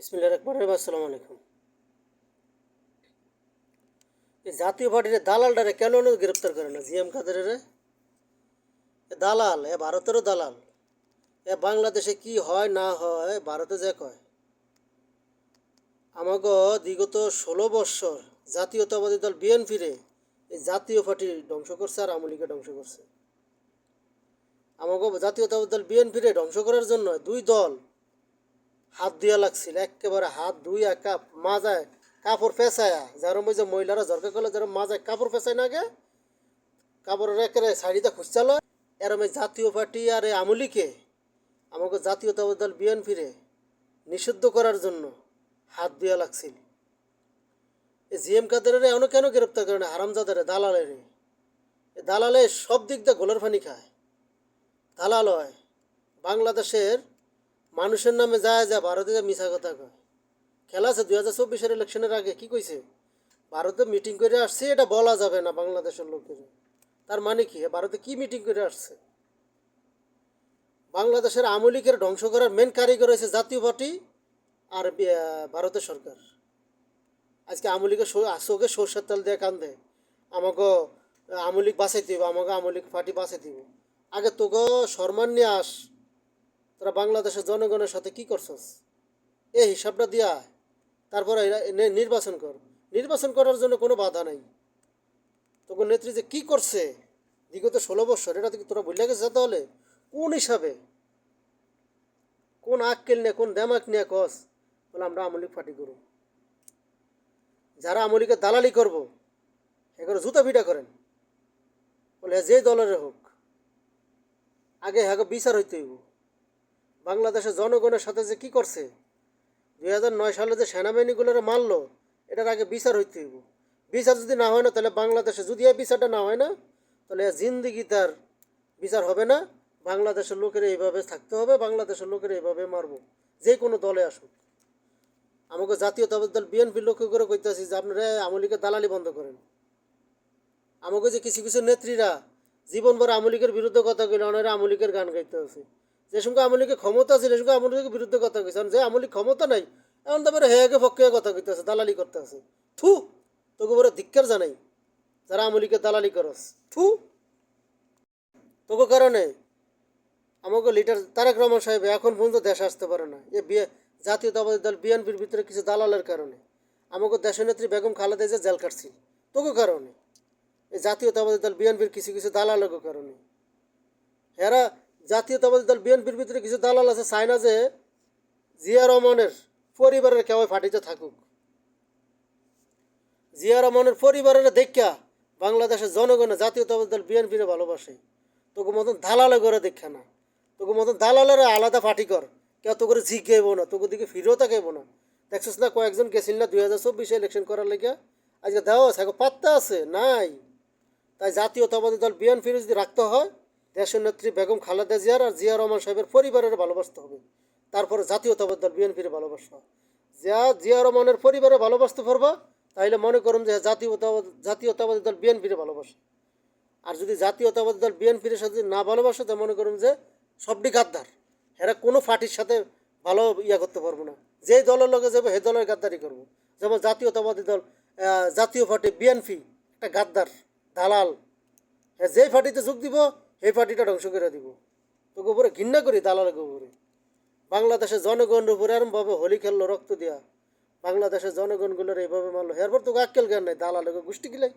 বিসমিল্লাহির রহমানির রহিম। আসসালামু আলাইকুম। এই জাতীয় পার্টির দালালটারে কেন গ্রেপ্তার করে না? জিএম কাদেরের দালাল, এ ভারতেরও দালাল। এ বাংলাদেশে কি হয় না হয় ভারতে যে কয়। আমাকে বিগত 16 বৎসর জাতীয়তাবাদী দল বিএনপিরে এই জাতীয় পার্টি ধ্বংস করছে আর আওয়ামী লীগকে ধ্বংস করছে। আমাকে জাতীয়তাবাদী দল বিএনপিরে ধ্বংস করার জন্য দুই দল হাত দিয়া লাগছিল, একেবারে হাত দুই একা মাজায় কাপড় পেঁচায়া, যেরম ওই যে মহিলারা ঝরকা করলে যেরম মাজায় কাপড় পেঁচায় না গে, কাপড়ের একেবারে শাড়িটা খুঁজচাল, এরম এই জাতীয় পার্টি আর এই আমলিকে আমাকে জাতীয়তাবাদী দল বিএনপিরে নিষিদ্ধ করার জন্য হাত দিয়া লাগছিল। এই জিএম কাদেরের এমন কেন গ্রেপ্তার করে না? হারামজাদারে, দালালের। দালালে সব দিক দিয়ে গোলের পানি খায়, দালাল হয়। বাংলাদেশের মানুষের নামে যায় যা ভারতে যা মিছা কথা কয়। খেলা আছে 2024 ইলেকশনের আগে কি কইছে? ভারতে মিটিং করে আসছে, এটা বলা যাবে না বাংলাদেশের লোকের। তার মানে কি? ভারতে কি মিটিং করে আসছে? বাংলাদেশের আওয়ামী লীগের ধ্বংস করার মেন কারিগর হয়েছে জাতীয় পার্টি আর ভারতের সরকার। আজকে আওয়ামী লীগের চোখে সর্ষের তেল দিয়ে কান্দে, আমাকে আওয়ামী লীগ বাঁচাই দিব, আমাকে আওয়ামী লীগ পার্টি বাঁচাই দিব। আগে তোকে সম্মান নিয়ে আস, তোরা বাংলাদেশের জনগণের সাথে কি করছস এই হিসাবটা দিয়া তারপরে নির্বাচন কর। নির্বাচন করার জন্য কোনো বাধা নাই। তখন নেত্রী যে কী করছে বিগত 16 বৎসর, এটা থেকে তোরা ভুলে গেছে। তাহলে কোন হিসাবে, কোন আক্কেল নিয়ে, কোন দেমাক নিয়ে কস বলে আমরা আওয়ামী লীগ পার্টি করব? যারা আওয়ামী লীগের দালালি করবো এগুলো জুতা পিটা করেন, বলে যে দলের হোক আগে হ্যাঁ বিচার হইতে হইব। বাংলাদেশের জনগণের সাথে যে কি করছে, 2009 সালে যে সেনাবাহিনীগুলোর মারলো, এটার আগে বিচার হইতে হইব। বিচার যদি না হয় না, তাহলে বাংলাদেশে যদি এই বিচারটা না হয় না, তাহলে জিন্দিগি তার বিচার হবে না। বাংলাদেশের লোকের এইভাবে থাকতে হবে, বাংলাদেশের লোকের এইভাবে মারবো, যে কোনো দলে আসুক। আমাকে জাতীয়তাবাদী দল বিএনপির লক্ষ্য করে কইতেছি যে আপনারা আওয়ামী লীগের দালালি বন্ধ করেন। আমাকে যে কিছু কিছু নেত্রীরা জীবনভর আওয়ামী লীগের বিরুদ্ধে কথা কইলে ওনারা আওয়ামী লীগের গান গাইতে আছে। যে সঙ্গে আওয়ামী লীগের ক্ষমতা ছিল, সে সঙ্গে আওয়ামী লীগের বিরুদ্ধে কথা কইছে। যে আওয়ামী লীগ ক্ষমতা নাই, এমন তারপরে হেয়াকে পক্ষে কথা কইতে আছে, দালালি করতে আছে। থু, তোকে বলে ধিক্কার জানাই যারা আওয়ামী লীগের দালালি করস। থু, তোকে কারণে আমাকে লিডার তারেক রহমান সাহেব এখন পর্যন্ত দেশে আসতে পারে না। এ জাতীয়তাবাদী দল বিএনপির ভিতরে কিছু দালালের কারণে। আমাকে দেশনেত্রী বেগম খালেদা জিয়া জেল কাটছিল তোকে কারণে। এই জাতীয়তাবাদী দল বিএনপির কিছু কিছু দালালের কারণে। এরা জাতীয়তাবাদী দল বিএনপির ভিতরে কিছু দালাল আছে, চায় না যে জিয়া রহমানের পরিবারের কেউ ফাটিতে থাকুক। জিয়া রহমানের পরিবারের দেখা বাংলাদেশের জনগণে জাতীয়তাবাদী দল বিএনপিরে ভালোবাসে। তোকে মতন দালালে করে দেখা না, তোকে মতন দালালের আলাদা পার্টি কর। কেউ তো করে জিজ্ঞাইব না, তোকে দিকে ফিরেও তাকাইব না। দেখছিস না কয়েকজন গেছিল না 2024 ইলেকশন করার লেগে? আজকে দেওয়া আছে, পাত্তা আছে নাই। তাই জাতীয়তাবাদী দল বিএনপির যদি রাখতে হয়, দেশনেত্রী বেগম খালেদা জিয়ার আর জিয়া রহমান সাহেবের পরিবারের ভালোবাসতে হবে। তারপরে জাতীয়তাবাদী দল বিএনপির ভালোবাসা। জিয়া রহমানের পরিবারে ভালোবাসতে পারবা, তাইলে মনে করুন যে জাতীয়তাবাদী দল বিএনপির ভালোবাসে। আর যদি জাতীয়তাবাদী দল বিএনপির সাথে না ভালোবাসে, তা মনে করুন যে সবটি গাদ্দার। এরা কোনো পার্টির সাথে ভালো করতে পারবো না। যেই দলের লগে যাবে সেই দলের গাদ্দারি করবো। যেমন জাতীয়তাবাদী দল, জাতীয় পার্টি বিএনপি একটা গাদ্দার, দালাল। হ্যাঁ, যেই পার্টিতে যোগ দিব সেই পার্টিটা ধ্বংস করে দিব। তোকে উপরে ঘৃণা করি দালালের উপরে। বাংলাদেশের জনগণের উপরে এরমভাবে হোলি খেললো রক্ত দিয়া, বাংলাদেশের জনগণগুলোর এইভাবে মারলো। এরপর তোকে আক্কেল জ্ঞান নাই, দালালের গোষ্ঠী গিলাই।